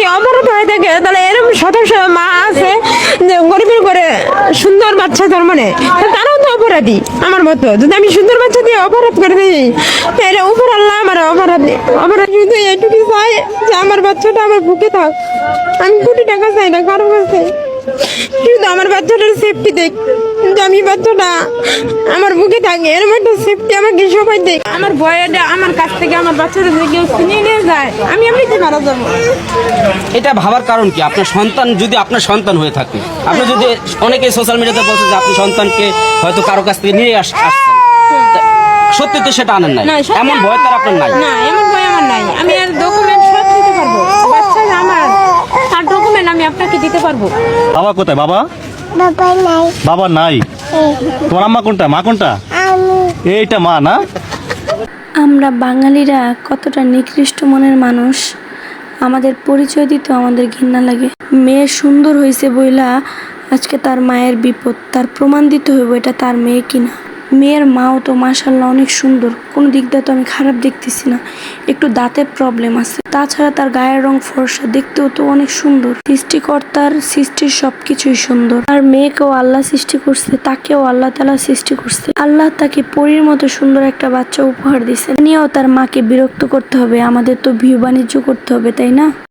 যদি অপরাধ হয়ে থাকে তাহলে এরকম সদস্য মা আছে যে গরিবের করে সুন্দর বাচ্চা জন্ম নেয়, তারাও তো অপরাধী আমার মতো। যদি আমি সুন্দর বাচ্চা দিয়ে অপরাধ করে দিই, এটা উপর আল্লাহ আমার অপরাধ শুধু এইটুকু চাই যে আমার বাচ্চাটা আমার বুকে থাক। আমি কোটি টাকা চাই না কারো কাছে, শুধু আমার বাচ্চাটার সেফটি দেখ, যে আমি বাচ্চাটা আমার বুকে থাকে এরকম একটা সেফটি আমাকে সবাই দেখ। আমার ভয়টা আমার কাছ থেকে আমার বাচ্চাটা যদি কেউ ছিনিয়ে নিয়ে যায় আমি এমনিতে মারা যাবো। এটা ভাবার কারণ কি? আপনার সন্তান যদি আপনার সন্তান হয়ে থাকে, আপনি যদি অনেকে সোশ্যাল মিডিয়াতে বলছেন যে আপনি সন্তানকে হয়তো কারো কাছ থেকে নিয়ে আসছেন, সত্যি তো সেটা আনেন নাই, না, সত্যি এমন ভয় তার আপনার নাই? না, এমন ভয় আমার নাই। আমি আর ডকুমেন্ট সব দিতে পারবো, বাচ্চা আমার তার ডকুমেন্ট আমি আপনাকে দিতে পারবো। বাবা কোথায়? বাবা বাবা নাই। বাবা নাই। তোমার আম্মা কোনটা, মা কোনটা? আমি এইটা মা না? আমরা বাঙালিরা কতটা নিকৃষ্ট মনের মানুষ, আমাদের পরিচয় দিতে আমাদের ঘৃণা লাগে। মেয়ে সুন্দর হয়েছে বইলা আজকে তার মায়ের বিপদ, তার প্রমাণ দিতে হইব এটা তার মেয়ে কিনা। মেয়ের মাও তো মাশাআল্লাহ অনেক সুন্দর, কোনো দিক দিয়ে তো আমি খারাপ দেখতেছি না। একটু দাঁতের প্রবলেম আছে, তাছাড়া তার গায়ের রং ফর্সা, দেখতেও তো অনেক সুন্দর। সৃষ্টিকর্তার সৃষ্টির সবকিছুই সুন্দর। আর মেয়েকেও আল্লাহ সৃষ্টি করছে, তাকেও আল্লাহ তাআলা সৃষ্টি করছে। আল্লাহ তাকে পরীর মতো সুন্দর একটা বাচ্চা উপহার দিয়েছে। নিয়েও তার মাকে বিরক্ত করতে হবে? আমাদের তো ভিউ বাণিজ্য করতে হবে, তাই না?